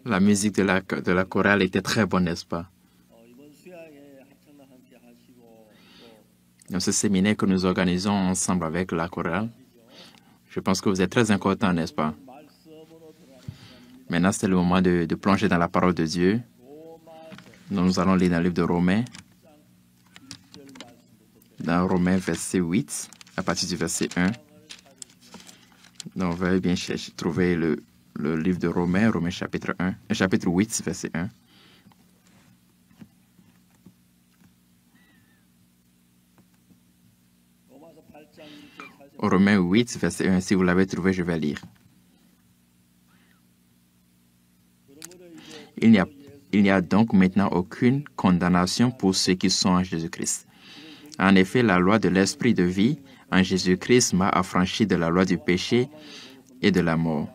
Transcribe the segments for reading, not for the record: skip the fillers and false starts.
La musique de la chorale était très bonne, n'est-ce pas? Dans ce séminaire que nous organisons ensemble avec la chorale, je pense que vous êtes très incontents, n'est-ce pas? Maintenant, c'est le moment de plonger dans la parole de Dieu. Nous allons lire dans le livre de Romains, dans Romains verset 8, à partir du verset 1. Donc, veuillez bien trouver le livre de Romains, Romains chapitre 1, chapitre 8, verset 1. Romains 8, verset 1. Si vous l'avez trouvé, je vais lire. Il n'y a donc maintenant aucune condamnation pour ceux qui sont en Jésus-Christ. En effet, la loi de l'esprit de vie en Jésus-Christ m'a affranchi de la loi du péché et de la mort.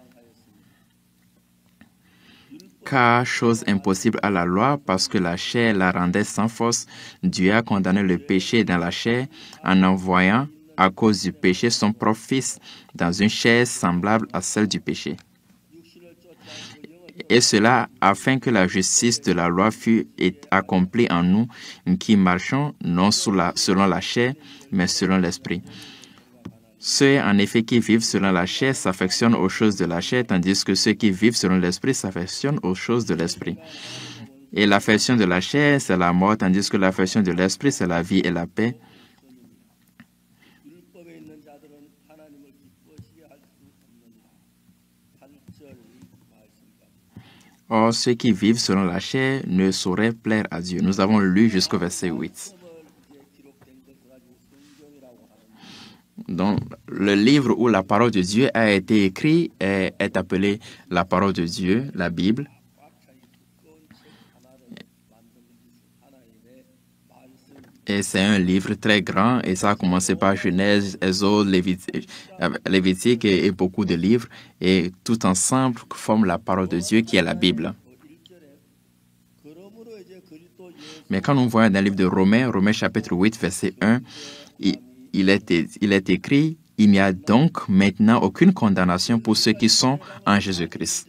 Car, chose impossible à la loi, parce que la chair la rendait sans force, Dieu a condamné le péché dans la chair en envoyant, à cause du péché, son propre Fils dans une chair semblable à celle du péché. Et cela afin que la justice de la loi fût accomplie en nous qui marchons non selon la chair, mais selon l'esprit. Ceux, en effet, qui vivent selon la chair s'affectionnent aux choses de la chair, tandis que ceux qui vivent selon l'esprit s'affectionnent aux choses de l'esprit. Et l'affection de la chair, c'est la mort, tandis que l'affection de l'esprit, c'est la vie et la paix. Or, ceux qui vivent selon la chair ne sauraient plaire à Dieu. Nous avons lu jusqu'au verset 8. Donc, le livre où la parole de Dieu a été écrite est appelé la parole de Dieu, la Bible. Et c'est un livre très grand et ça a commencé par Genèse, Exode, Lévitique et beaucoup de livres. Et tout ensemble forment la parole de Dieu qui est la Bible. Mais quand nous voyons dans le livre de Romains chapitre 8, verset 1, il est écrit « Il n'y a donc maintenant aucune condamnation pour ceux qui sont en Jésus-Christ. »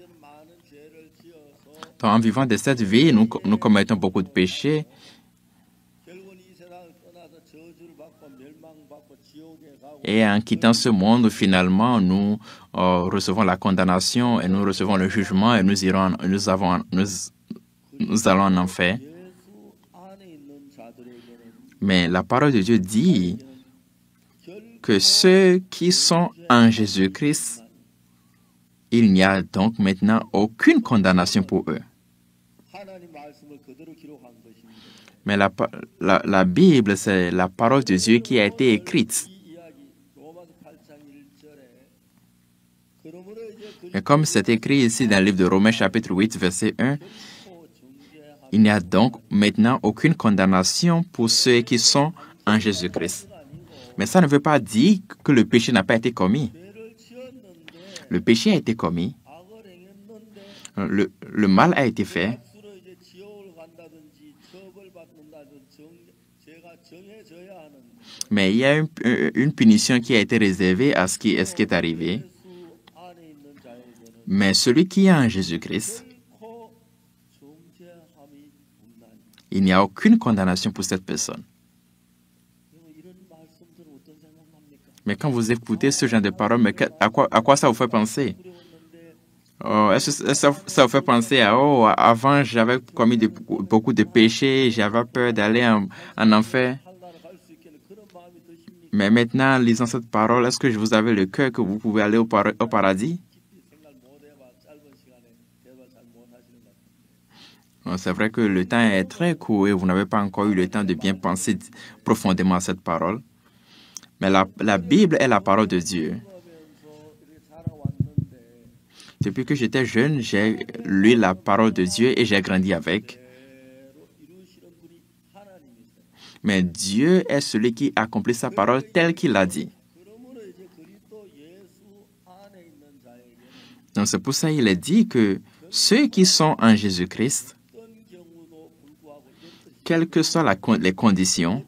En vivant de cette vie, nous commettons beaucoup de péchés. Et en quittant ce monde, finalement, nous recevons la condamnation et nous recevons le jugement et nous allons en enfer. Mais la parole de Dieu dit que ceux qui sont en Jésus-Christ, il n'y a donc maintenant aucune condamnation pour eux. Mais la Bible, c'est la parole de Dieu qui a été écrite. Et comme c'est écrit ici dans le livre de Romains chapitre 8, verset 1, il n'y a donc maintenant aucune condamnation pour ceux qui sont en Jésus-Christ. Mais ça ne veut pas dire que le péché n'a pas été commis. Le péché a été commis. Le mal a été fait. Mais il y a une punition qui a été réservée à ce qui est arrivé. Mais celui qui est en Jésus-Christ, il n'y a aucune condamnation pour cette personne. Mais quand vous écoutez ce genre de paroles, à quoi ça vous fait penser? Est-ce que ça vous fait penser à avant j'avais commis beaucoup de péchés, j'avais peur d'aller en enfer. Mais maintenant, lisant cette parole, est-ce que vous avez le cœur que vous pouvez aller au paradis? C'est vrai que le temps est très court et vous n'avez pas encore eu le temps de bien penser profondément à cette parole. Mais la Bible est la parole de Dieu. Depuis que j'étais jeune, j'ai lu la parole de Dieu et j'ai grandi avec. Mais Dieu est celui qui accomplit sa parole telle qu'il l'a dit. Donc c'est pour ça qu'il est dit que ceux qui sont en Jésus-Christ, quelles que soient les conditions,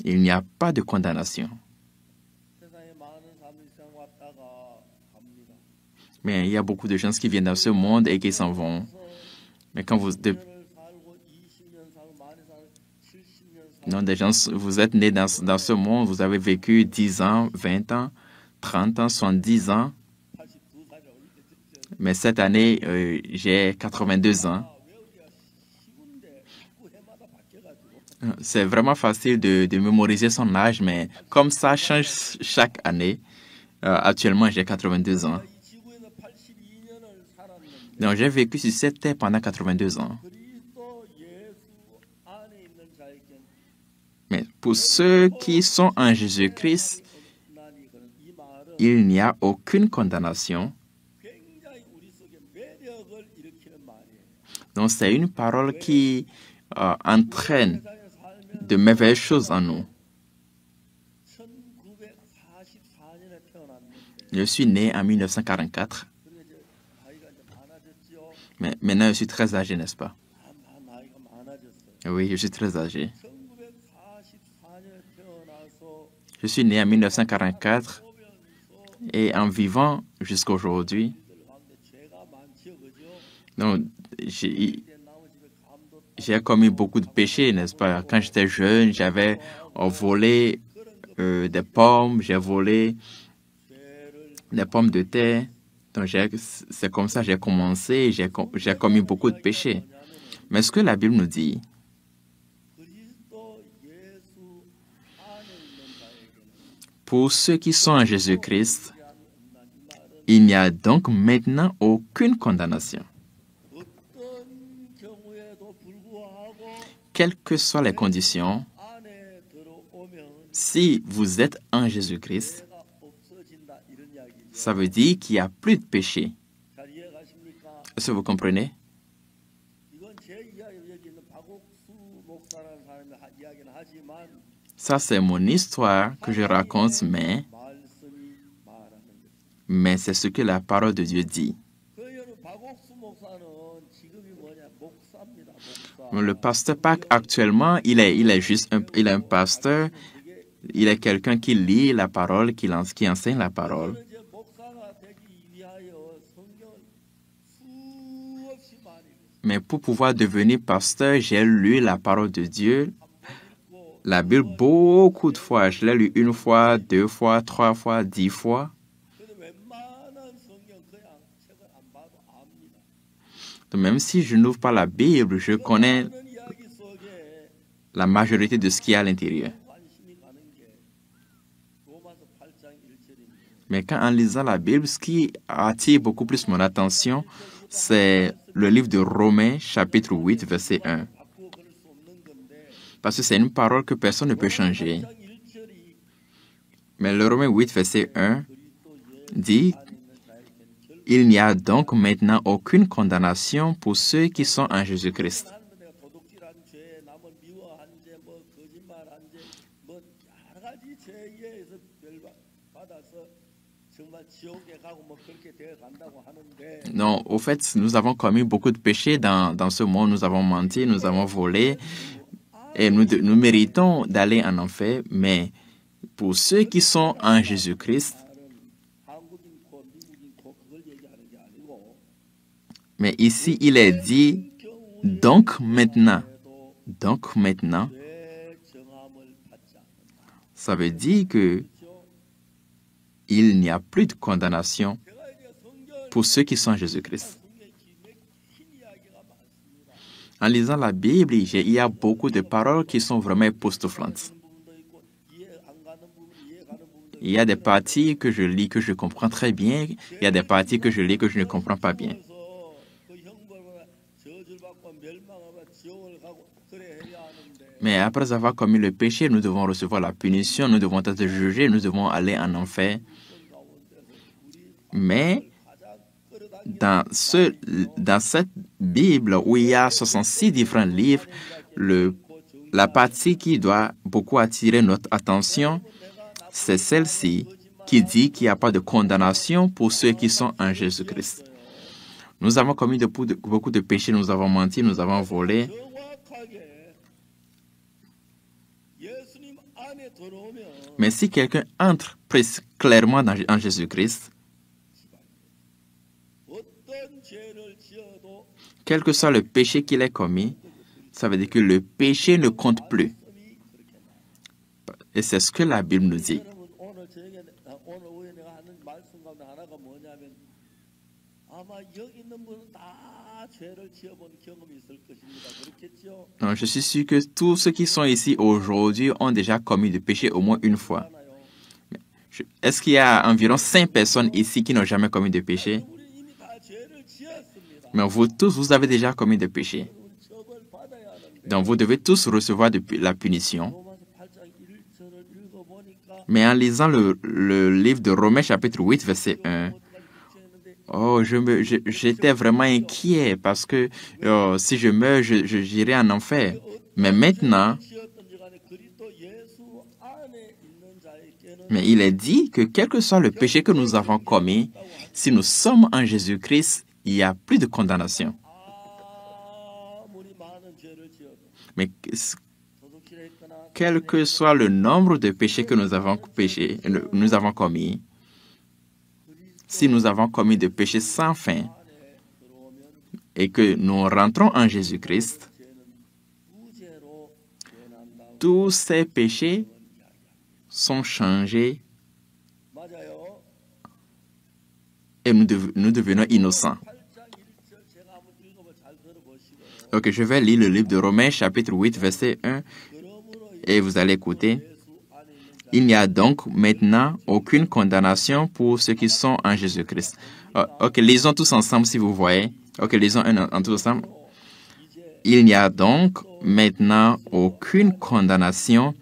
il n'y a pas de condamnation. Mais il y a beaucoup de gens qui viennent dans ce monde et qui s'en vont. Mais quand non, des gens, vous êtes nés dans ce monde, vous avez vécu 10 ans, 20 ans, 30 ans, 70 ans. Mais cette année, j'ai 82 ans. C'est vraiment facile de mémoriser son âge, mais comme ça change chaque année, actuellement, j'ai 82 ans. Donc, j'ai vécu sur cette terre pendant 82 ans. Mais pour ceux qui sont en Jésus-Christ, il n'y a aucune condamnation. Donc, c'est une parole qui entraîne de merveilleuses choses en nous. Je suis né en 1944. Mais maintenant, je suis très âgé, n'est-ce pas? Oui, je suis très âgé. Je suis né en 1944 et en vivant jusqu'à aujourd'hui, donc j'ai commis beaucoup de péchés, n'est-ce pas? Quand j'étais jeune, j'avais volé des pommes, j'ai volé des pommes de terre. Donc c'est comme ça que j'ai commencé, j'ai commis beaucoup de péchés. Mais ce que la Bible nous dit, pour ceux qui sont en Jésus-Christ, il n'y a donc maintenant aucune condamnation. Quelles que soient les conditions, si vous êtes en Jésus-Christ, ça veut dire qu'il n'y a plus de péché. Est-ce que vous comprenez? Ça, c'est mon histoire que je raconte, mais c'est ce que la parole de Dieu dit. Le pasteur Park, actuellement, il est juste un pasteur. Il est quelqu'un qui lit la parole, qui enseigne la parole. Mais pour pouvoir devenir pasteur, j'ai lu la parole de Dieu, la Bible, beaucoup de fois. Je l'ai lu 1 fois, 2 fois, 3 fois, 10 fois. Donc, même si je n'ouvre pas la Bible, je connais la majorité de ce qu'il y a à l'intérieur. Mais en lisant la Bible, ce qui attire beaucoup plus mon attention, c'est le livre de Romains, chapitre 8, verset 1. Parce que c'est une parole que personne ne peut changer. Mais le Romains 8, verset 1 dit « Il n'y a donc maintenant aucune condamnation pour ceux qui sont en Jésus-Christ. » Non, au fait, nous avons commis beaucoup de péchés dans ce monde. Nous avons menti, nous avons volé. Et nous méritons d'aller en enfer. Mais pour ceux qui sont en Jésus-Christ, mais ici, il est dit, donc maintenant, ça veut dire que il n'y a plus de condamnation pour ceux qui sont en Jésus-Christ. En lisant la Bible, il y a beaucoup de paroles qui sont vraiment époustouflantes. Il y a des parties que je lis que je comprends très bien. Il y a des parties que je lis que je ne comprends pas bien. Mais après avoir commis le péché, nous devons recevoir la punition, nous devons être jugés, nous devons aller en enfer. Mais dans cette Bible où il y a 66 différents livres, la partie qui doit beaucoup attirer notre attention, c'est celle-ci qui dit qu'il n'y a pas de condamnation pour ceux qui sont en Jésus-Christ. Nous avons commis beaucoup de péchés, nous avons menti, nous avons volé. Mais si quelqu'un entre clairement en Jésus-Christ, quel que soit le péché qu'il ait commis, ça veut dire que le péché ne compte plus. Et c'est ce que la Bible nous dit. Non, je suis sûr que tous ceux qui sont ici aujourd'hui ont déjà commis du péché au moins une fois. Est-ce qu'il y a environ 5 personnes ici qui n'ont jamais commis de péché? Mais vous tous, vous avez déjà commis de péché. Donc vous devez tous recevoir la punition. Mais en lisant le livre de Romains chapitre 8, verset 1, j'étais vraiment inquiet parce que si je meurs, j'irai en enfer. Mais maintenant, il est dit que quel que soit le péché que nous avons commis, si nous sommes en Jésus-Christ, il n'y a plus de condamnation. Mais quel que soit le nombre de péchés que nous avons commis, si nous avons commis de péchés sans fin et que nous rentrons en Jésus-Christ, tous ces péchés sont changés et nous devenons innocents. Ok, je vais lire le livre de Romains, chapitre 8, verset 1, et vous allez écouter. Il n'y a donc maintenant aucune condamnation pour ceux qui sont en Jésus-Christ. Ok, lisons tous ensemble si vous voyez. Ok, lisons tous ensemble. Il n'y a donc maintenant aucune condamnation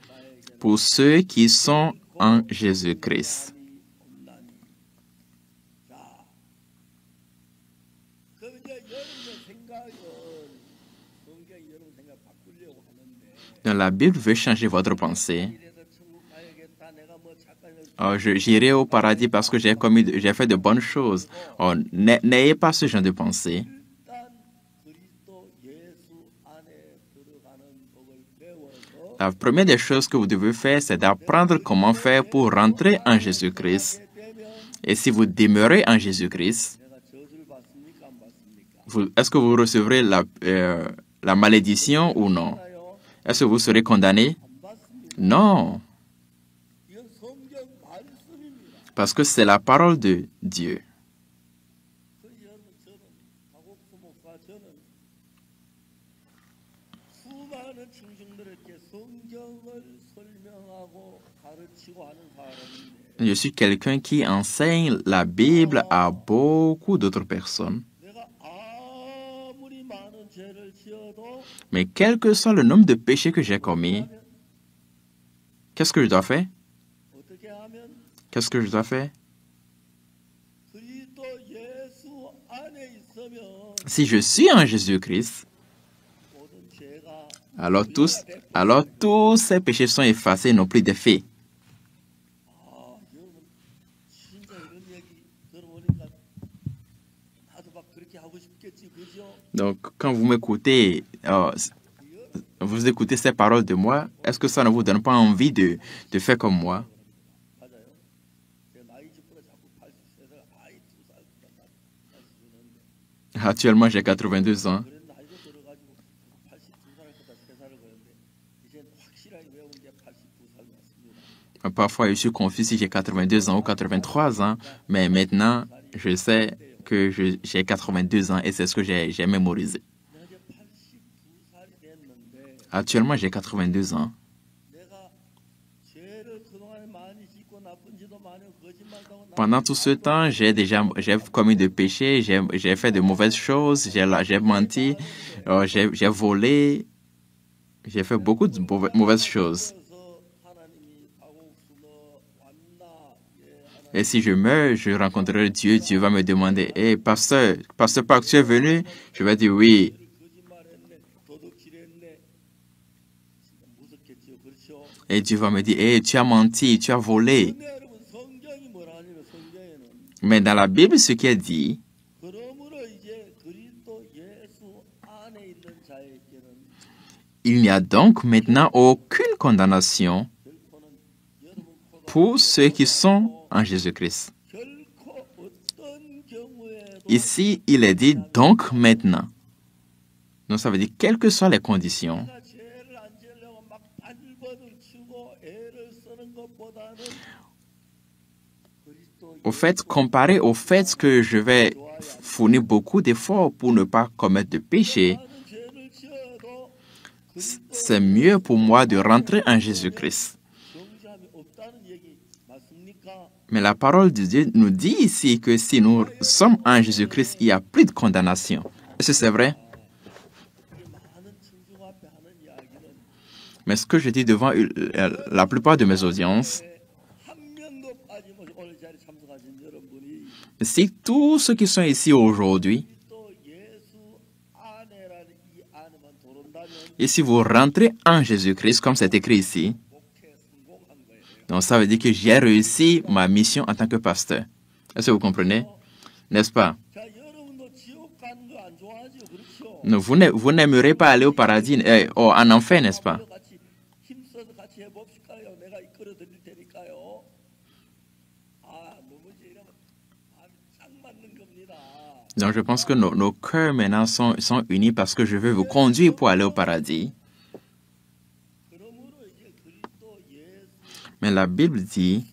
pour ceux qui sont en Jésus-Christ. Donc, la Bible veut changer votre pensée. J'irai au paradis parce que j'ai fait de bonnes choses. N'ayez pas ce genre de pensée. La première des choses que vous devez faire, c'est d'apprendre comment faire pour rentrer en Jésus-Christ. Et si vous demeurez en Jésus-Christ, est-ce que vous recevrez la malédiction ou non? Est-ce que vous serez condamné? Non. Parce que c'est la parole de Dieu. Je suis quelqu'un qui enseigne la Bible à beaucoup d'autres personnes. Mais quel que soit le nombre de péchés que j'ai commis, qu'est-ce que je dois faire? Qu'est-ce que je dois faire? Si je suis en Jésus-Christ, alors tous ces péchés sont effacés et n'ont plus d'effet. Donc, quand vous m'écoutez, vous écoutez ces paroles de moi, est-ce que ça ne vous donne pas envie de faire comme moi? Actuellement, j'ai 82 ans. Parfois, je suis confus si j'ai 82 ans ou 83 ans, mais maintenant, je sais que j'ai 82 ans et c'est ce que j'ai mémorisé. Actuellement, j'ai 82 ans. Pendant tout ce temps, j'ai commis des péchés, j'ai fait de mauvaises choses, j'ai menti, j'ai volé, j'ai fait beaucoup de mauvaises choses. Et si je meurs, je rencontrerai Dieu. Dieu va me demander, « Hey, pasteur Park, tu es venu? » Je vais dire oui. Et Dieu va me dire, « Hey, tu as menti, tu as volé. » Mais dans la Bible, ce qui est dit, il n'y a donc maintenant aucune condamnation pour ceux qui sont en Jésus-Christ. Ici, il est dit « donc maintenant ». Donc, ça veut dire quelles que soient les conditions. Au fait, comparé au fait que je vais fournir beaucoup d'efforts pour ne pas commettre de péché, c'est mieux pour moi de rentrer en Jésus-Christ. Mais la parole de Dieu nous dit ici que si nous sommes en Jésus-Christ, il n'y a plus de condamnation. Est-ce que c'est vrai? Mais ce que je dis devant la plupart de mes audiences, si tous ceux qui sont ici aujourd'hui, et si vous rentrez en Jésus-Christ, comme c'est écrit ici, donc ça veut dire que j'ai réussi ma mission en tant que pasteur. Est-ce que vous comprenez? N'est-ce pas? Vous n'aimerez pas aller au paradis, en enfer, n'est-ce pas? Donc, je pense que nos cœurs maintenant sont unis parce que je veux vous conduire pour aller au paradis. Mais la Bible dit,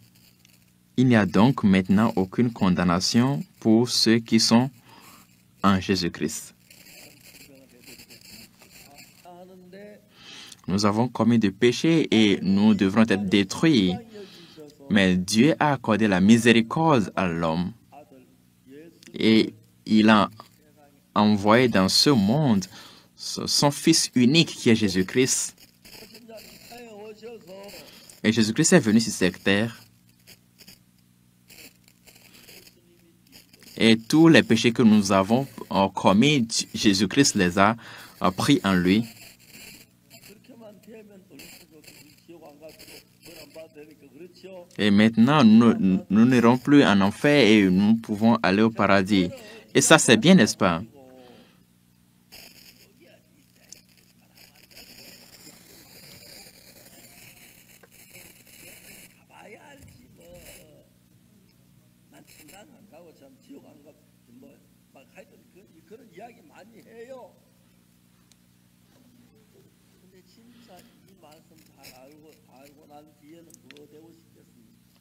il n'y a donc maintenant aucune condamnation pour ceux qui sont en Jésus-Christ. Nous avons commis des péchés et nous devrons être détruits. Mais Dieu a accordé la miséricorde à l'homme. Et il a envoyé dans ce monde son Fils unique qui est Jésus-Christ. Et Jésus-Christ est venu sur cette terre. Et tous les péchés que nous avons commis, Jésus-Christ les a pris en lui. Et maintenant, nous n'irons plus en enfer et nous pouvons aller au paradis. Et ça, c'est bien, n'est-ce pas?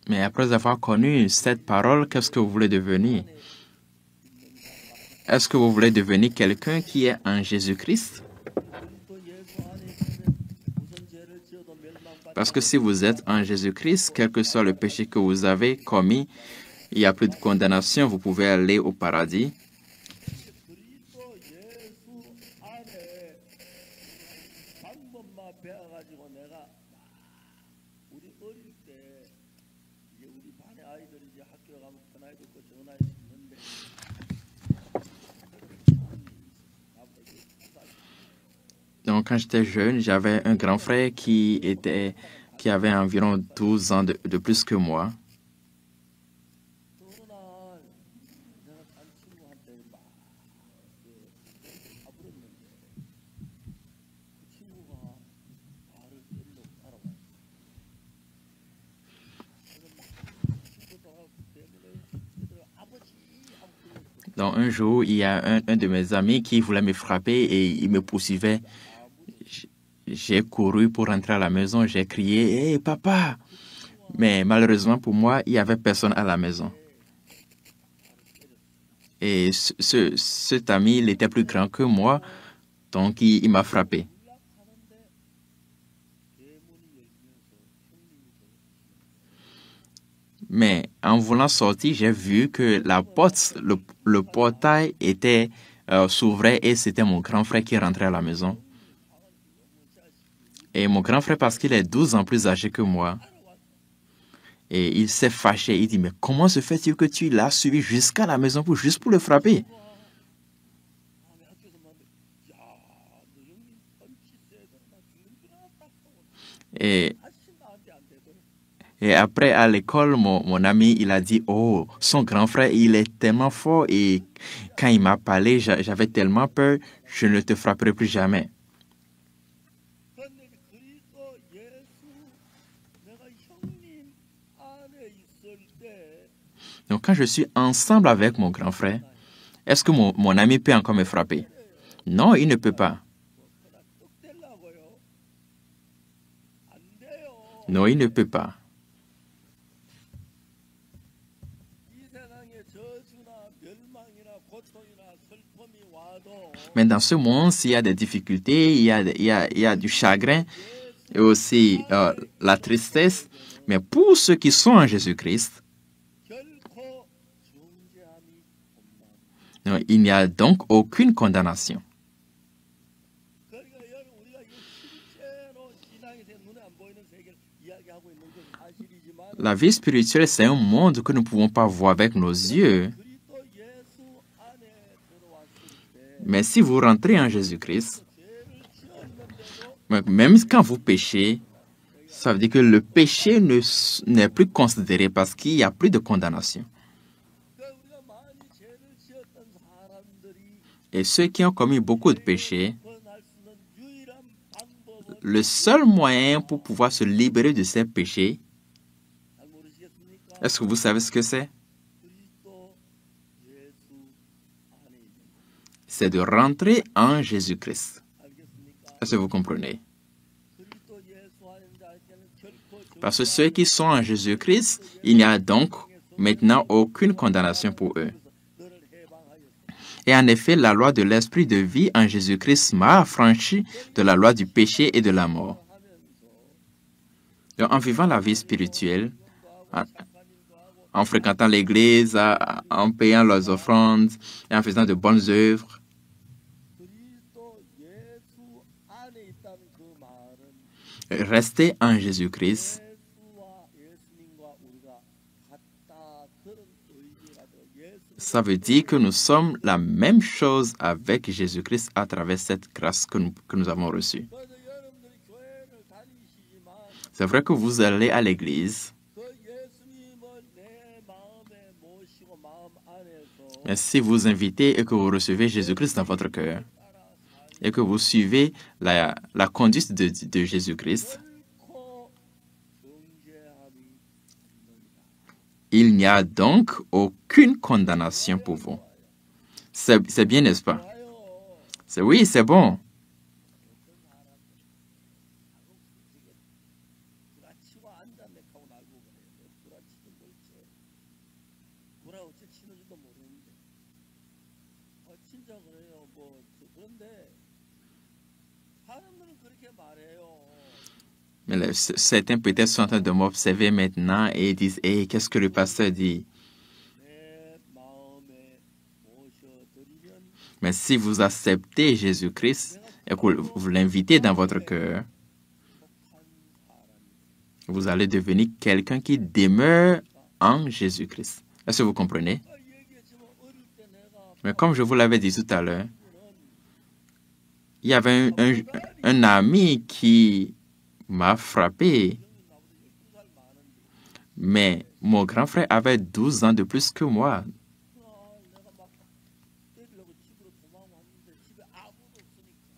Mais après avoir connu cette parole, qu'est-ce que vous voulez devenir? Est-ce que vous voulez devenir quelqu'un qui est en Jésus-Christ? Parce que si vous êtes en Jésus-Christ, quel que soit le péché que vous avez commis, il n'y a plus de condamnation, vous pouvez aller au paradis. Donc, quand j'étais jeune, j'avais un grand frère qui avait environ 12 ans de plus que moi. Donc, un jour, il y a un de mes amis qui voulait me frapper et il me poursuivait. J'ai couru pour rentrer à la maison, j'ai crié « Hey, papa !» Mais malheureusement pour moi, il n'y avait personne à la maison. Et cet ami, il était plus grand que moi, donc il m'a frappé. Mais en voulant sortir, j'ai vu que la porte, le portail s'ouvrait et c'était mon grand frère qui rentrait à la maison. Et mon grand frère, parce qu'il est 12 ans plus âgé que moi, et il s'est fâché. Il dit, mais comment se fait-il que tu l'as suivi jusqu'à la maison juste pour le frapper? Et après, à l'école, mon ami, il a dit, oh, son grand frère, il est tellement fort. Et quand il m'a parlé, j'avais tellement peur, je ne te frapperai plus jamais. Donc, quand je suis ensemble avec mon grand frère, est-ce que mon ami peut encore me frapper? Non, il ne peut pas. Non, il ne peut pas. Mais dans ce monde, s'il y a des difficultés, il y a du chagrin et aussi la tristesse. Mais pour ceux qui sont en Jésus-Christ, il n'y a donc aucune condamnation. La vie spirituelle, c'est un monde que nous ne pouvons pas voir avec nos yeux. Mais si vous rentrez en Jésus-Christ, même quand vous péchez, ça veut dire que le péché n'est plus considéré parce qu'il n'y a plus de condamnation. Et ceux qui ont commis beaucoup de péchés, le seul moyen pour pouvoir se libérer de ces péchés, est-ce que vous savez ce que c'est? C'est de rentrer en Jésus-Christ. Est-ce que vous comprenez? Parce que ceux qui sont en Jésus-Christ, il n'y a donc maintenant aucune condamnation pour eux. Et en effet, la loi de l'esprit de vie en Jésus-Christ m'a affranchi de la loi du péché et de la mort. Donc, en vivant la vie spirituelle, en fréquentant l'Église, en payant leurs offrandes et en faisant de bonnes œuvres, rester en Jésus-Christ, ça veut dire que nous sommes la même chose avec Jésus-Christ à travers cette grâce que nous avons reçue. C'est vrai que vous allez à l'église, mais si vous invitez et que vous recevez Jésus-Christ dans votre cœur et que vous suivez la conduite de Jésus-Christ, il n'y a donc aucune condamnation pour vous. C'est bien, n'est-ce pas? Oui, c'est bon. Mais certains peut-être sont en train de m'observer maintenant et disent « Hey, qu'est-ce que le pasteur dit ?» Mais si vous acceptez Jésus-Christ et que vous l'invitez dans votre cœur, vous allez devenir quelqu'un qui demeure en Jésus-Christ. Est-ce que vous comprenez? Mais comme je vous l'avais dit tout à l'heure, il y avait un ami qui m'a frappé, mais mon grand frère avait 12 ans de plus que moi.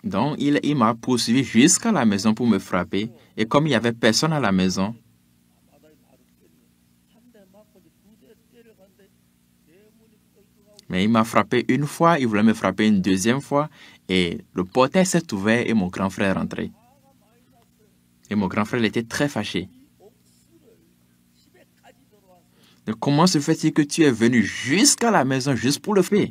Donc, il m'a poursuivi jusqu'à la maison pour me frapper. Et comme il n'y avait personne à la maison, mais il m'a frappé une fois, il voulait me frapper une deuxième fois, et le portail s'est ouvert et mon grand frère est rentré. Et mon grand frère était très fâché. Donc, comment se fait-il que tu es venu jusqu'à la maison juste pour le faire?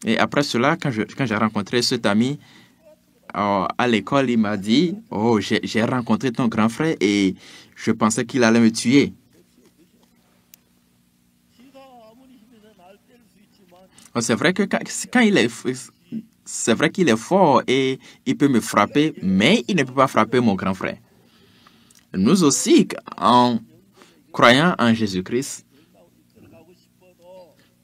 Et après cela, quand j'ai rencontré cet ami à l'école, il m'a dit « Oh, j'ai rencontré ton grand frère et je pensais qu'il allait me tuer. » C'est vrai que c'est vrai qu'il est fort et il peut me frapper, mais il ne peut pas frapper mon grand frère. Nous aussi, en croyant en Jésus-Christ,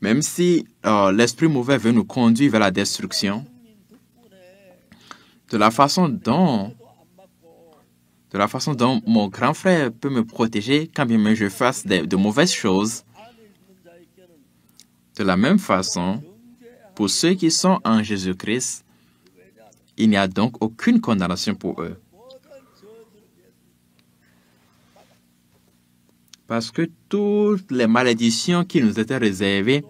même si l'esprit mauvais veut nous conduire vers la destruction, de la façon dont mon grand frère peut me protéger quand bien même je fasse de mauvaises choses, de la même façon, pour ceux qui sont en Jésus-Christ, il n'y a donc aucune condamnation pour eux. Parce que toutes les malédictions qui nous étaient réservées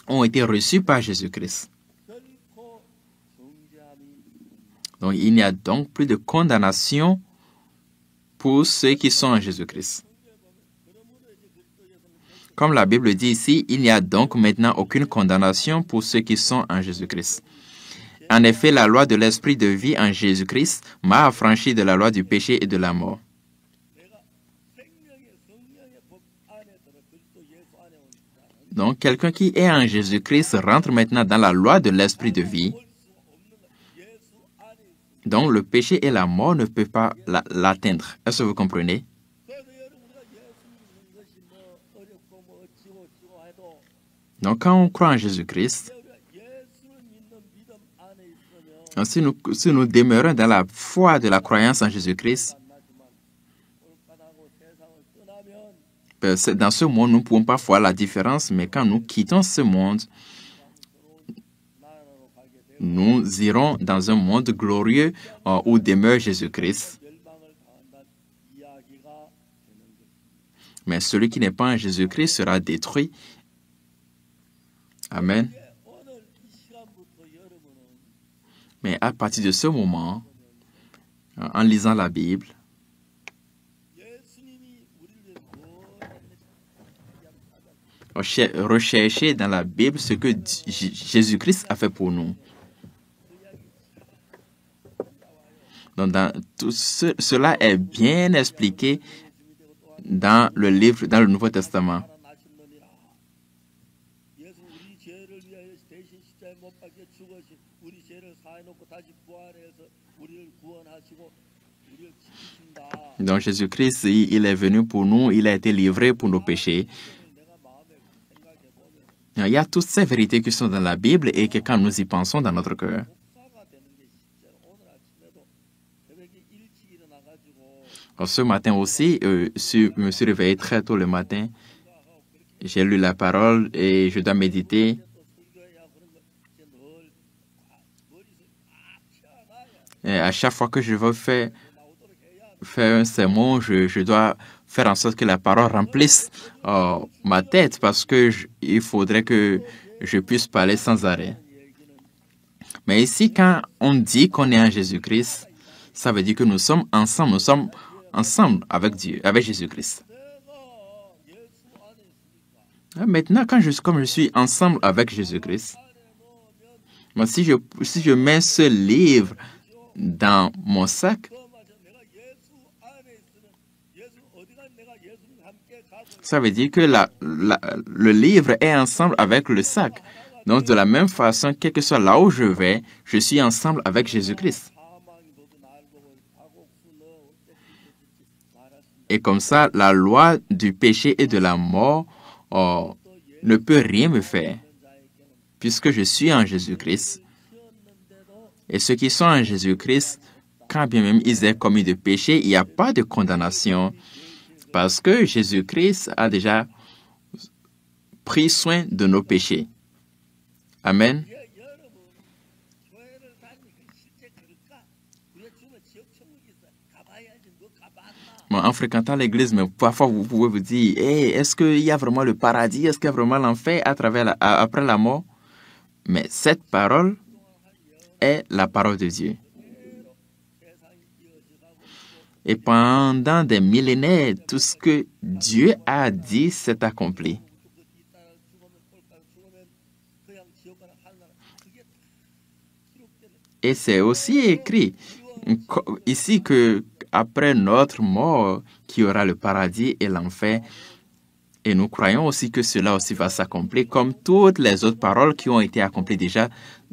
ont été reçues par Jésus-Christ. Donc, il n'y a donc plus de condamnation pour ceux qui sont en Jésus-Christ. Comme la Bible dit ici, il n'y a donc maintenant aucune condamnation pour ceux qui sont en Jésus-Christ. En effet, la loi de l'esprit de vie en Jésus-Christ m'a affranchi de la loi du péché et de la mort. Donc, quelqu'un qui est en Jésus-Christ rentre maintenant dans la loi de l'esprit de vie. Donc, le péché et la mort ne peuvent pas l'atteindre. Est-ce que vous comprenez? Donc, quand on croit en Jésus-Christ, si nous demeurons dans la foi de la croyance en Jésus-Christ, dans ce monde, nous ne pouvons pas voir la différence, mais quand nous quittons ce monde, nous irons dans un monde glorieux où demeure Jésus-Christ. Mais celui qui n'est pas en Jésus-Christ sera détruit. Amen. Mais à partir de ce moment, en lisant la Bible, rechercher dans la Bible ce que Jésus-Christ a fait pour nous. Donc, tout cela est bien expliqué dans le livre, dans le Nouveau Testament. Donc, Jésus-Christ, il est venu pour nous, il a été livré pour nos péchés. Il y a toutes ces vérités qui sont dans la Bible et que quand nous y pensons dans notre cœur, ce matin aussi, je me suis réveillé très tôt le matin. J'ai lu la parole et je dois méditer. Et à chaque fois que je veux faire un sermon, je dois faire en sorte que la parole remplisse ma tête parce que il faudrait que je puisse parler sans arrêt. Mais ici, quand on dit qu'on est en Jésus-Christ, ça veut dire que nous sommes ensemble avec Dieu, avec Jésus-Christ. Maintenant, comme je suis ensemble avec Jésus-Christ, si je mets ce livre dans mon sac, ça veut dire que le livre est ensemble avec le sac. Donc, de la même façon, quel que soit là où je vais, je suis ensemble avec Jésus-Christ. Et comme ça, la loi du péché et de la mort ne peut rien me faire, puisque je suis en Jésus-Christ. Et ceux qui sont en Jésus-Christ, quand bien même ils aient commis de péché, il n'y a pas de condamnation, parce que Jésus-Christ a déjà pris soin de nos péchés. Amen. Bon, en fréquentant l'église, mais parfois vous pouvez vous dire, hey, est-ce qu'il y a vraiment le paradis? Est-ce qu'il y a vraiment l'enfer après la mort? Mais cette parole est la parole de Dieu. Et pendant des millénaires, tout ce que Dieu a dit s'est accompli. Et c'est aussi écrit ici que après notre mort, qu'il y aura le paradis et l'enfer. Et nous croyons aussi que cela aussi va s'accomplir comme toutes les autres paroles qui ont été accomplies déjà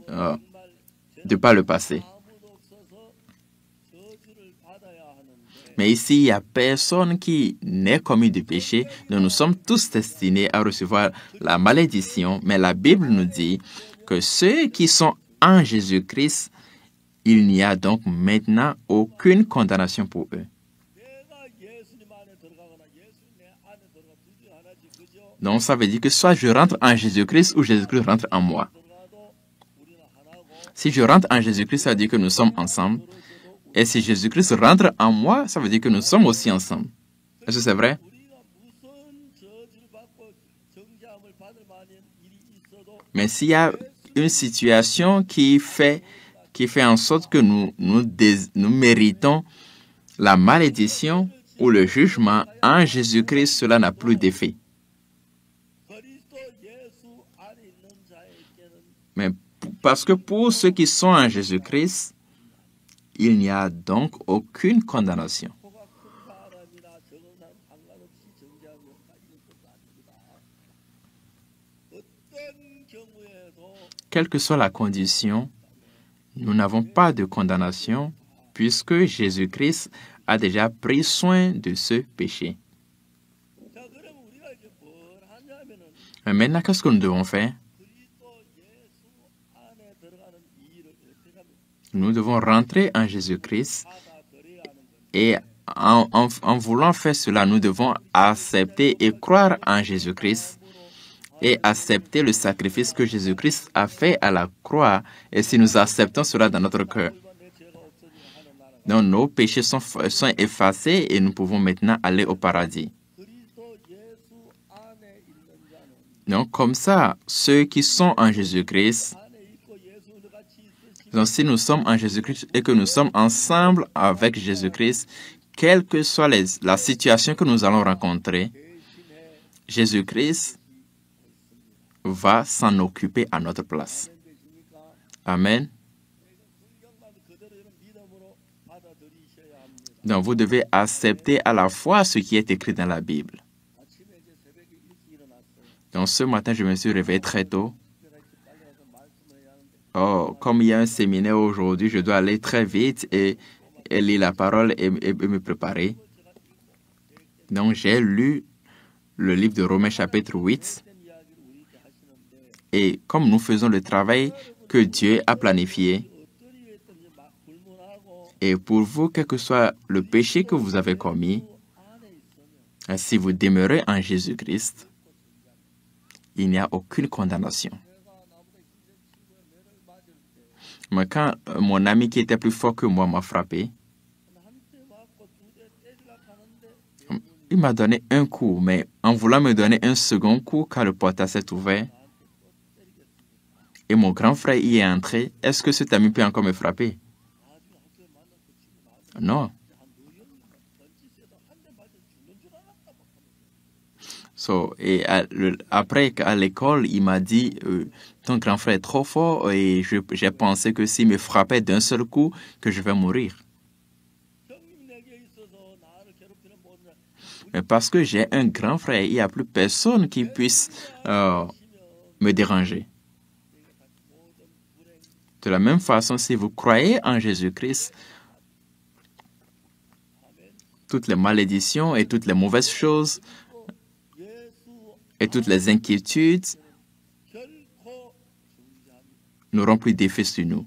de par le passé. Mais ici, il n'y a personne qui n'ait commis de péché. Nous sommes tous destinés à recevoir la malédiction. Mais la Bible nous dit que ceux qui sont en Jésus-Christ, il n'y a donc maintenant aucune condamnation pour eux. Donc, ça veut dire que soit je rentre en Jésus-Christ ou Jésus-Christ rentre en moi. Si je rentre en Jésus-Christ, ça veut dire que nous sommes ensemble. Et si Jésus-Christ rentre en moi, ça veut dire que nous sommes aussi ensemble. Est-ce que c'est vrai? Mais s'il y a une situation qui fait en sorte que nous méritons la malédiction ou le jugement, en Jésus-Christ, cela n'a plus d'effet. Mais parce que pour ceux qui sont en Jésus-Christ, il n'y a donc aucune condamnation. Quelle que soit la condition, nous n'avons pas de condamnation puisque Jésus-Christ a déjà pris soin de ce péché. Mais maintenant, qu'est-ce que nous devons faire? Nous devons rentrer en Jésus-Christ et en voulant faire cela, nous devons accepter et croire en Jésus-Christ et accepter le sacrifice que Jésus-Christ a fait à la croix. Et si nous acceptons cela dans notre cœur, donc nos péchés sont effacés et nous pouvons maintenant aller au paradis. Donc comme ça, ceux qui sont en Jésus-Christ, donc si nous sommes en Jésus-Christ et que nous sommes ensemble avec Jésus-Christ, quelle que soit la situation que nous allons rencontrer, Jésus-Christ va s'en occuper à notre place. Amen. Donc, vous devez accepter à la fois ce qui est écrit dans la Bible. Donc, ce matin, je me suis réveillé très tôt. Oh, comme il y a un séminaire aujourd'hui, je dois aller très vite et lire la parole et me préparer. Donc, j'ai lu le livre de Romains chapitre 8. Et comme nous faisons le travail que Dieu a planifié, et pour vous, quel que soit le péché que vous avez commis, si vous demeurez en Jésus-Christ, il n'y a aucune condamnation. Mais quand mon ami qui était plus fort que moi m'a frappé, il m'a donné un coup, mais en voulant me donner un second coup, quand le portail s'est ouvert, et mon grand frère y est entré, est-ce que cet ami peut encore me frapper? Non. Après, à l'école, il m'a dit, ton grand frère est trop fort et j'ai pensé que s'il me frappait d'un seul coup, que je vais mourir. Mais parce que j'ai un grand frère, il n'y a plus personne qui puisse me déranger. De la même façon, si vous croyez en Jésus-Christ, toutes les malédictions et toutes les mauvaises choses et toutes les inquiétudes n'auront plus d'effet sur nous.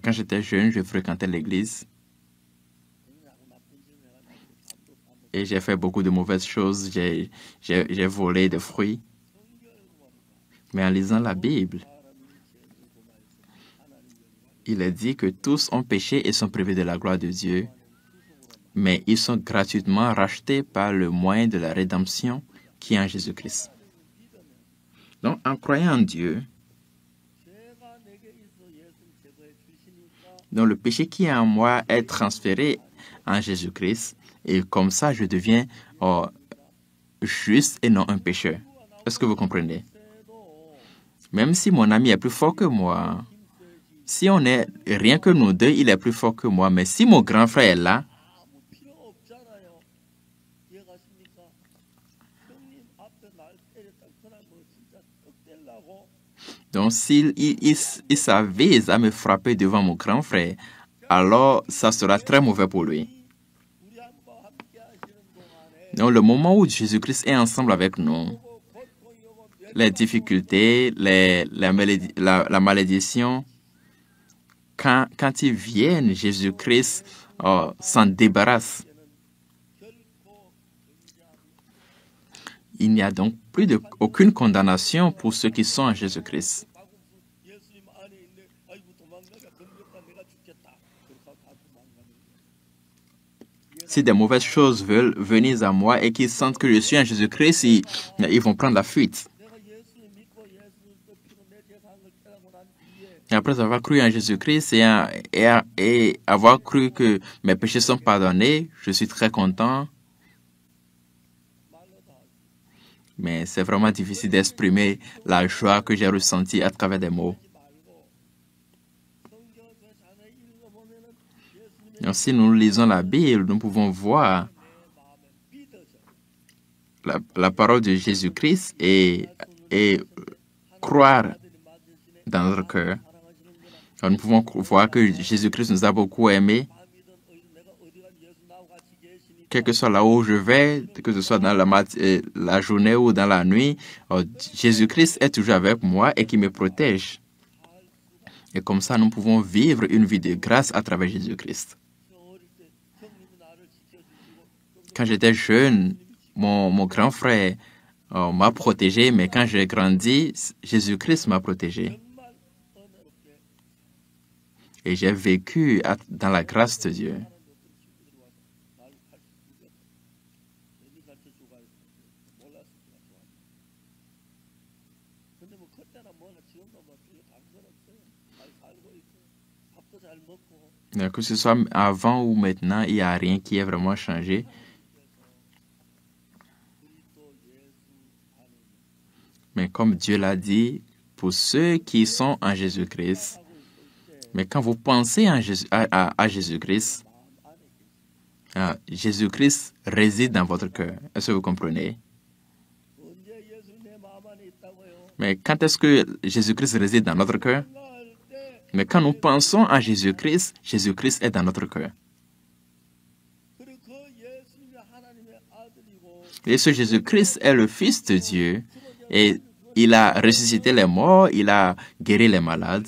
Quand j'étais jeune, je fréquentais l'église et j'ai fait beaucoup de mauvaises choses. J'ai volé des fruits. Mais en lisant la Bible, il est dit que tous ont péché et sont privés de la gloire de Dieu, mais ils sont gratuitement rachetés par le moyen de la rédemption qui est en Jésus-Christ. Donc, en croyant en Dieu, donc le péché qui est en moi est transféré en Jésus-Christ, et comme ça, je deviens juste et non un pécheur. Est-ce que vous comprenez? Même si mon ami est plus fort que moi, si on est rien que nous deux, il est plus fort que moi, mais si mon grand frère est là, donc s'il s'avise à me frapper devant mon grand frère, alors ça sera très mauvais pour lui. Donc le moment où Jésus-Christ est ensemble avec nous, les difficultés, la malédiction, quand ils viennent, Jésus-Christ s'en débarrasse. Il n'y a donc aucune condamnation pour ceux qui sont en Jésus-Christ. si des mauvaises choses veulent venir à moi et qu'ils sentent que je suis en Jésus-Christ, ils vont prendre la fuite. Et après avoir cru en Jésus-Christ et avoir cru que mes péchés sont pardonnés, je suis très content. Mais c'est vraiment difficile d'exprimer la joie que j'ai ressentie à travers des mots. Donc, si nous lisons la Bible, nous pouvons voir la parole de Jésus-Christ et croire dans notre cœur. Alors, nous pouvons voir que Jésus-Christ nous a beaucoup aimés. Quel que soit là où je vais, que ce soit dans la journée ou dans la nuit, Jésus-Christ est toujours avec moi et qui me protège. Et comme ça, nous pouvons vivre une vie de grâce à travers Jésus-Christ. Quand j'étais jeune, mon grand frère m'a protégé, mais quand j'ai grandi, Jésus-Christ m'a protégé. Et j'ai vécu dans la grâce de Dieu. Que ce soit avant ou maintenant, il n'y a rien qui ait vraiment changé. Mais comme Dieu l'a dit, pour ceux qui sont en Jésus-Christ, mais quand vous pensez à Jésus-Christ, Jésus-Christ réside dans votre cœur. Est-ce que vous comprenez? Mais quand est-ce que Jésus-Christ réside dans notre cœur? Mais quand nous pensons à Jésus-Christ, Jésus-Christ est dans notre cœur. Et ce Jésus-Christ est le Fils de Dieu et il a ressuscité les morts, il a guéri les malades.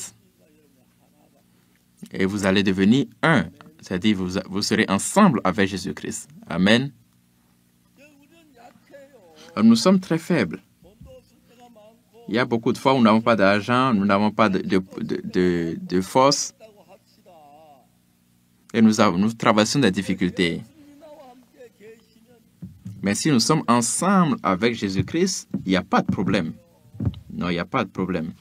Et vous allez devenir un, c'est-à-dire vous serez ensemble avec Jésus-Christ. Amen. Alors, nous sommes très faibles. Il y a beaucoup de fois où nous n'avons pas d'argent, nous n'avons pas de force et nous traversons des difficultés. Mais si nous sommes ensemble avec Jésus-Christ, il n'y a pas de problème. Non, il n'y a pas de problème.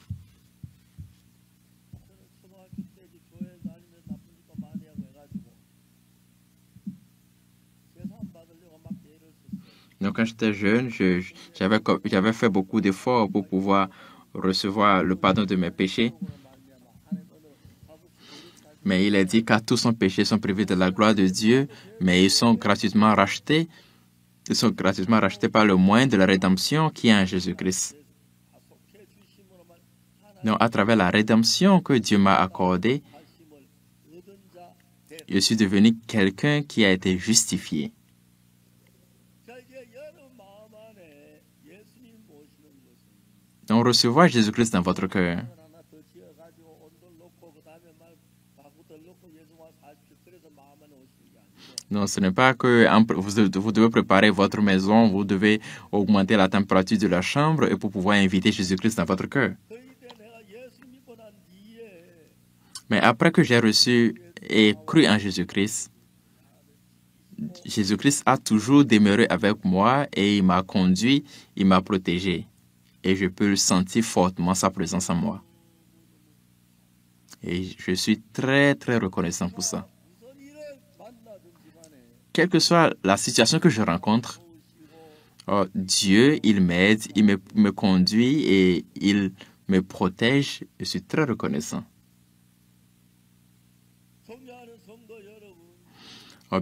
Donc, quand j'étais jeune, j'avais fait beaucoup d'efforts pour pouvoir recevoir le pardon de mes péchés. Mais il est dit qu'à tous son péché sont privés de la gloire de Dieu, mais ils sont gratuitement rachetés. Ils sont gratuitement rachetés par le moyen de la rédemption qui est en Jésus-Christ. Donc, à travers la rédemption que Dieu m'a accordée, je suis devenu quelqu'un qui a été justifié. Donc, recevoir Jésus-Christ dans votre cœur. Non, ce n'est pas que vous devez préparer votre maison, vous devez augmenter la température de la chambre et pour pouvoir inviter Jésus-Christ dans votre cœur. Mais après que j'ai reçu et cru en Jésus-Christ, Jésus-Christ a toujours demeuré avec moi et il m'a conduit, il m'a protégé. Et je peux sentir fortement sa présence en moi. Et je suis très, très reconnaissant pour ça. Quelle que soit la situation que je rencontre, Dieu, il m'aide, il me conduit et il me protège. Je suis très reconnaissant.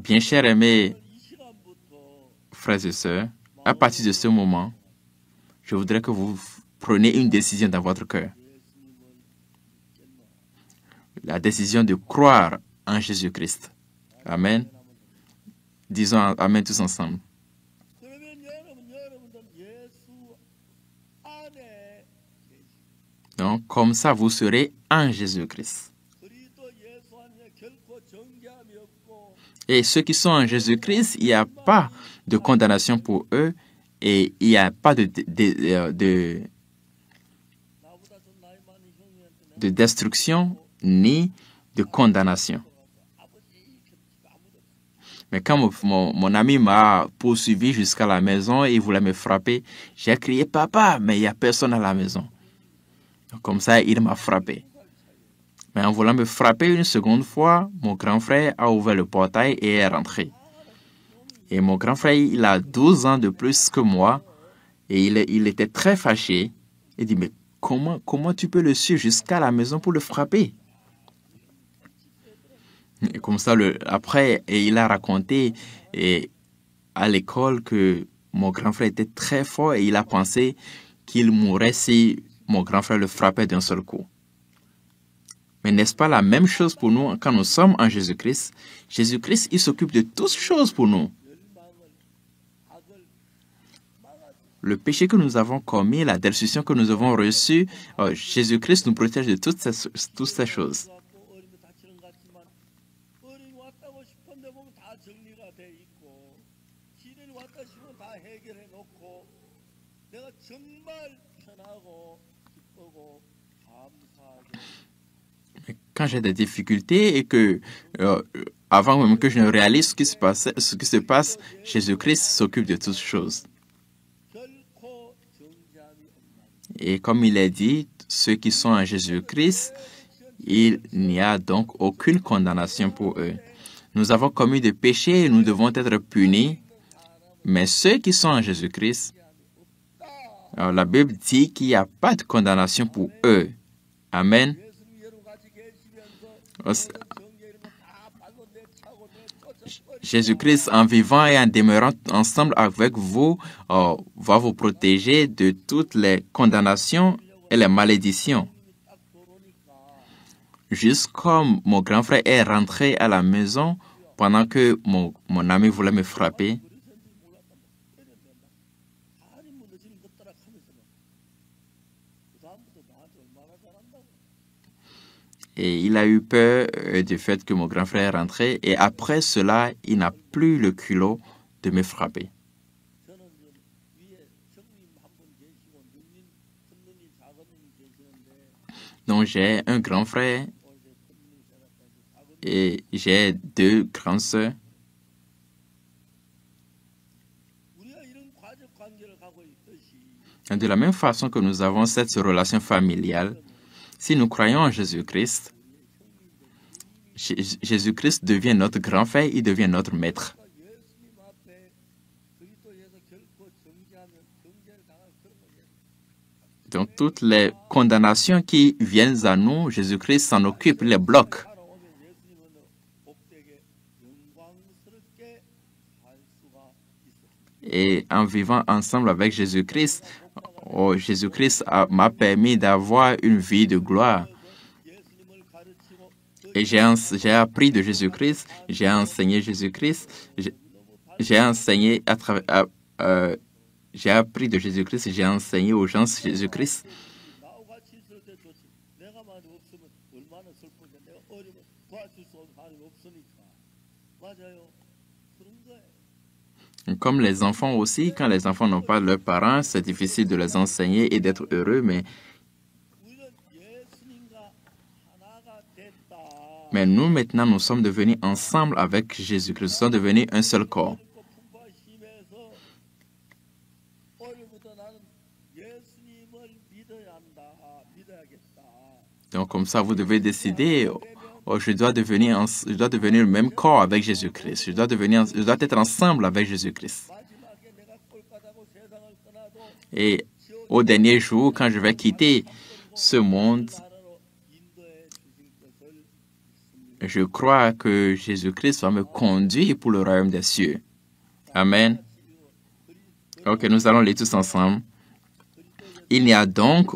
Bien chers aimés, frères et sœurs, à partir de ce moment, je voudrais que vous preniez une décision dans votre cœur. La décision de croire en Jésus-Christ. Amen. Disons Amen tous ensemble. Donc, comme ça, vous serez en Jésus-Christ. Et ceux qui sont en Jésus-Christ, il n'y a pas de condamnation pour eux et il n'y a pas de destruction ni de condamnation. Mais quand mon ami m'a poursuivi jusqu'à la maison et il voulait me frapper, j'ai crié « Papa !» mais il n'y a personne à la maison. Comme ça, il m'a frappé. Mais en voulant me frapper une seconde fois, mon grand frère a ouvert le portail et est rentré. Et mon grand frère, il a 12 ans de plus que moi et il était très fâché. Il dit « Mais comment tu peux le suivre jusqu'à la maison pour le frapper ?» Et comme ça, après, il a raconté à l'école que mon grand frère était très fort et il a pensé qu'il mourrait si mon grand frère le frappait d'un seul coup. Mais n'est-ce pas la même chose pour nous quand nous sommes en Jésus-Christ? Jésus-Christ, il s'occupe de toutes choses pour nous. Le péché que nous avons commis, la destruction que nous avons reçue, Jésus-Christ nous protège de toutes ces choses. Quand j'ai des difficultés et que, avant même que je ne réalise ce qui se passe, Jésus-Christ s'occupe de toutes choses. Et comme il est dit, ceux qui sont en Jésus-Christ, il n'y a donc aucune condamnation pour eux. Nous avons commis des péchés et nous devons être punis, mais ceux qui sont en Jésus-Christ, la Bible dit qu'il n'y a pas de condamnation pour eux. Amen. Jésus-Christ, en vivant et en demeurant ensemble avec vous, va vous protéger de toutes les condamnations et les malédictions. Juste comme mon grand frère est rentré à la maison pendant que mon ami voulait me frapper. Et il a eu peur du fait que mon grand frère est rentré. Et après cela, il n'a plus le culot de me frapper. Donc, j'ai un grand frère et j'ai 2 grandes sœurs. De la même façon que nous avons cette relation familiale, si nous croyons en Jésus-Christ, Jésus-Christ devient notre grand frère, il devient notre maître. Donc, toutes les condamnations qui viennent à nous, Jésus-Christ s'en occupe, les bloque. Et en vivant ensemble avec Jésus-Christ, Jésus-Christ m'a permis d'avoir une vie de gloire. Et j'ai appris de Jésus-Christ, j'ai enseigné Jésus-Christ, j'ai enseigné j'ai appris de Jésus-Christ, j'ai enseigné aux gens Jésus-Christ. Comme les enfants aussi, quand les enfants n'ont pas leurs parents, c'est difficile de les enseigner et d'être heureux, mais nous, maintenant, nous sommes devenus ensemble avec Jésus-Christ. Nous sommes devenus un seul corps. Donc, comme ça, vous devez décider, je dois devenir le même corps avec Jésus-Christ. Je dois être ensemble avec Jésus-Christ. Et au dernier jour, quand je vais quitter ce monde, je crois que Jésus-Christ va me conduire pour le royaume des cieux. Amen. Ok, nous allons lire tous ensemble. Il n'y a donc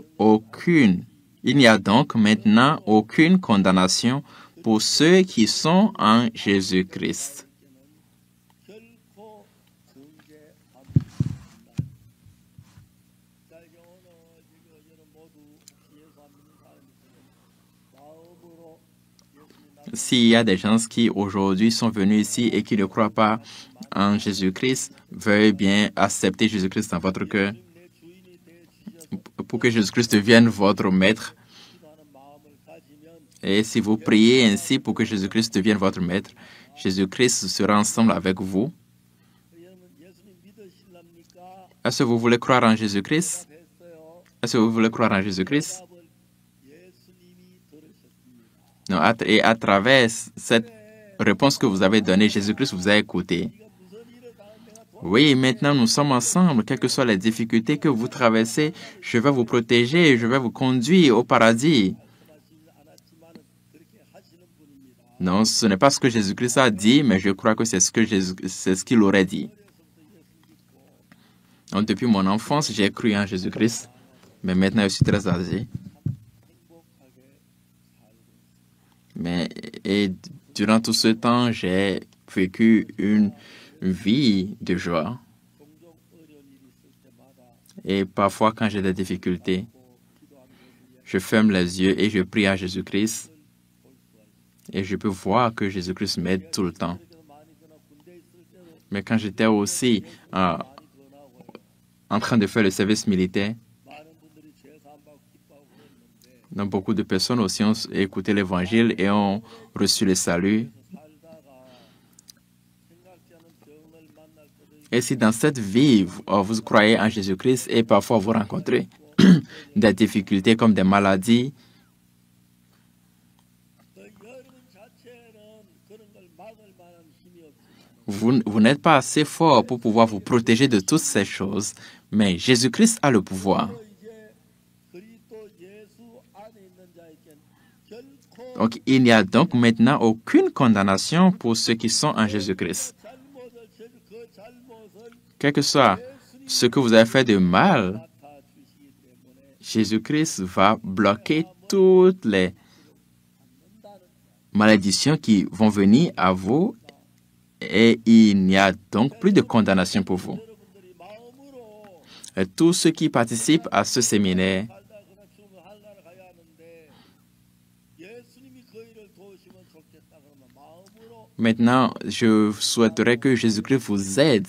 maintenant aucune condamnation pour ceux qui sont en Jésus-Christ. S'il y a des gens qui aujourd'hui sont venus ici et qui ne croient pas en Jésus-Christ, veuillez bien accepter Jésus-Christ dans votre cœur pour que Jésus-Christ devienne votre maître. Et si vous priez ainsi pour que Jésus-Christ devienne votre maître, Jésus-Christ sera ensemble avec vous. Est-ce que vous voulez croire en Jésus-Christ? Est-ce que vous voulez croire en Jésus-Christ? Non, et à travers cette réponse que vous avez donnée, Jésus-Christ vous a écouté. Oui, maintenant nous sommes ensemble, quelles que soient les difficultés que vous traversez, je vais vous protéger, je vais vous conduire au paradis. Non, ce n'est pas ce que Jésus-Christ a dit, mais je crois que c'est ce qu'il aurait dit. Donc, depuis mon enfance, j'ai cru en Jésus-Christ, mais maintenant je suis très âgé. Et durant tout ce temps, j'ai vécu une vie de joie. Et parfois, quand j'ai des difficultés, je ferme les yeux et je prie à Jésus-Christ. Et je peux voir que Jésus-Christ m'aide tout le temps. Mais quand j'étais aussi en train de faire le service militaire, donc beaucoup de personnes aussi ont écouté l'Évangile et ont reçu le salut. Et si dans cette vie, vous croyez en Jésus-Christ et parfois vous rencontrez des difficultés comme des maladies, vous n'êtes pas assez fort pour pouvoir vous protéger de toutes ces choses, mais Jésus-Christ a le pouvoir. Donc, il n'y a donc maintenant aucune condamnation pour ceux qui sont en Jésus-Christ. Quel que soit ce que vous avez fait de mal, Jésus-Christ va bloquer toutes les malédictions qui vont venir à vous et il n'y a donc plus de condamnation pour vous. Et tous ceux qui participent à ce séminaire, maintenant, je souhaiterais que Jésus-Christ vous aide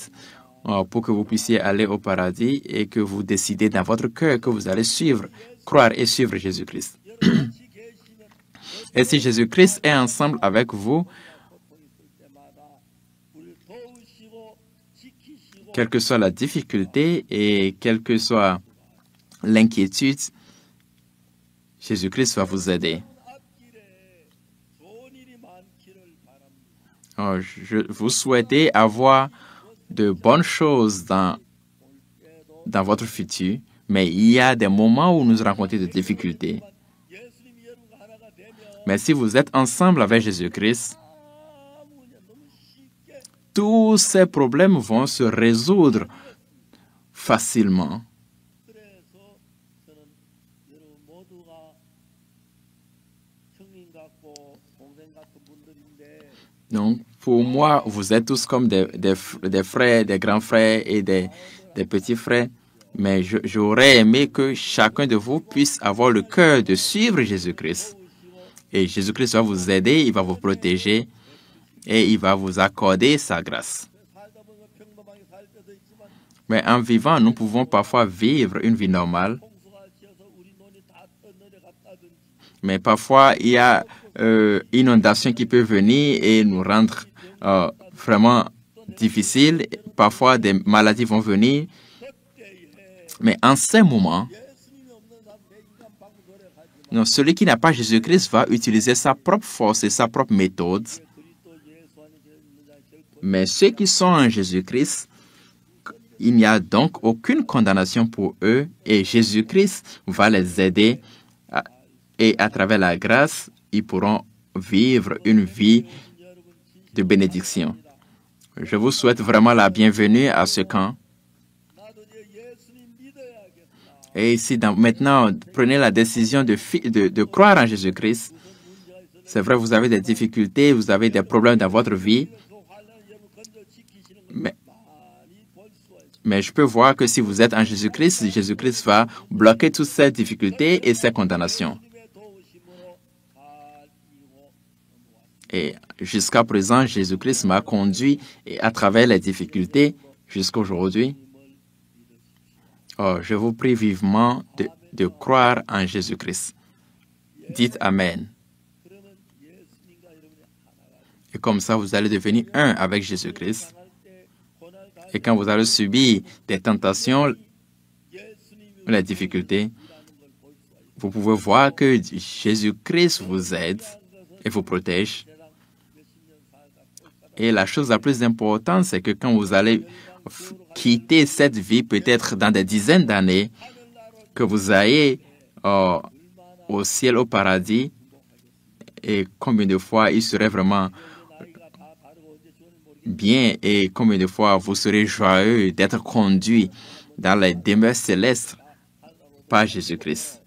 pour que vous puissiez aller au paradis et que vous décidez dans votre cœur que vous allez croire et suivre Jésus-Christ. Et si Jésus-Christ est ensemble avec vous, quelle que soit la difficulté et quelle que soit l'inquiétude, Jésus-Christ va vous aider. Vous souhaitez avoir de bonnes choses dans votre futur, mais il y a des moments où nous rencontrons des difficultés. Mais si vous êtes ensemble avec Jésus-Christ, tous ces problèmes vont se résoudre facilement. Donc, pour moi, vous êtes tous comme des frères, des grands frères et des petits frères. Mais j'aurais aimé que chacun de vous puisse avoir le cœur de suivre Jésus-Christ. Et Jésus-Christ va vous aider, il va vous protéger et il va vous accorder sa grâce. Mais en vivant, nous pouvons parfois vivre une vie normale. Mais parfois, il y a une inondation qui peut venir et nous rendre vraiment difficiles. Parfois, des maladies vont venir. Mais en ces moments, non, celui qui n'a pas Jésus-Christ va utiliser sa propre force et sa propre méthode. Mais ceux qui sont en Jésus-Christ, il n'y a donc aucune condamnation pour eux et Jésus-Christ va les aider et à travers la grâce, ils pourront vivre une vie de bénédiction. Je vous souhaite vraiment la bienvenue à ce camp. Et si maintenant, prenez la décision de croire en Jésus-Christ, c'est vrai, vous avez des difficultés, vous avez des problèmes dans votre vie, mais je peux voir que si vous êtes en Jésus-Christ, Jésus-Christ va bloquer toutes ces difficultés et ces condamnations. Et jusqu'à présent, Jésus-Christ m'a conduit à travers les difficultés jusqu'à aujourd'hui. Oh, je vous prie vivement de croire en Jésus-Christ. Dites Amen. Et comme ça, vous allez devenir un avec Jésus-Christ. Et quand vous allez subir des tentations, les difficultés, vous pouvez voir que Jésus-Christ vous aide et vous protège. Et la chose la plus importante, c'est que quand vous allez quitter cette vie, peut-être dans des dizaines d'années, que vous ayez au ciel, au paradis, et combien de fois il serait vraiment bien et combien de fois vous serez joyeux d'être conduit dans les demeures célestes par Jésus-Christ.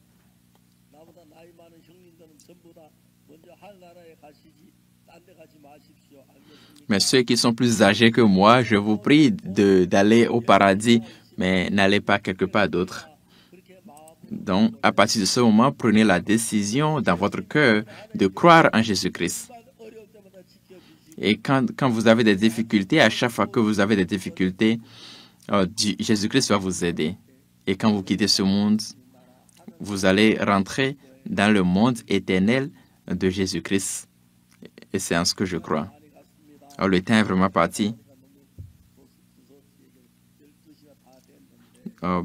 Mais ceux qui sont plus âgés que moi, je vous prie d'aller au paradis, mais n'allez pas quelque part d'autre. Donc, à partir de ce moment, prenez la décision dans votre cœur de croire en Jésus-Christ. Et quand vous avez des difficultés, à chaque fois que vous avez des difficultés, Jésus-Christ va vous aider. Et quand vous quittez ce monde, vous allez rentrer dans le monde éternel de Jésus-Christ. Et c'est en ce que je crois. Alors, le temps est vraiment parti.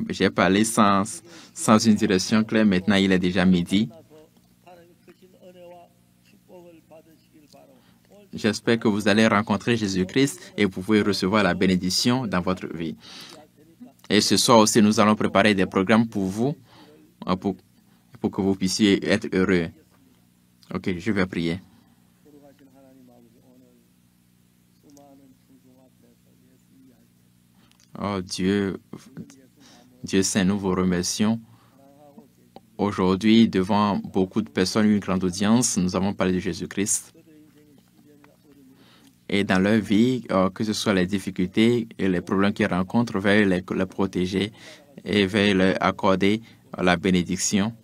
J'ai parlé sans une direction claire. Maintenant, il est déjà midi. J'espère que vous allez rencontrer Jésus-Christ et vous pouvez recevoir la bénédiction dans votre vie. Et ce soir aussi, nous allons préparer des programmes pour vous, pour que vous puissiez être heureux. Ok, je vais prier. Oh Dieu Saint, nous vous remercions. Aujourd'hui, devant beaucoup de personnes, une grande audience, nous avons parlé de Jésus-Christ. Et dans leur vie, que ce soit les difficultés et les problèmes qu'ils rencontrent, veuillez les protéger et veuillez leur accorder la bénédiction.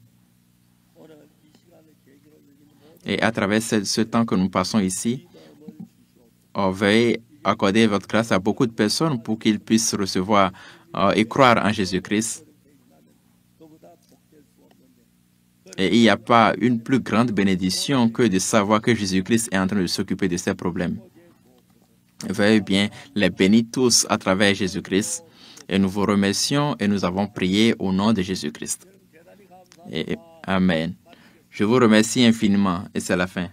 Et à travers ce temps que nous passons ici, veuillez accorder votre grâce à beaucoup de personnes pour qu'ils puissent recevoir et croire en Jésus-Christ. Et il n'y a pas une plus grande bénédiction que de savoir que Jésus-Christ est en train de s'occuper de ces problèmes. Veuillez bien les bénir tous à travers Jésus-Christ. Et nous vous remercions et nous avons prié au nom de Jésus-Christ. Et Amen. Je vous remercie infiniment et c'est la fin.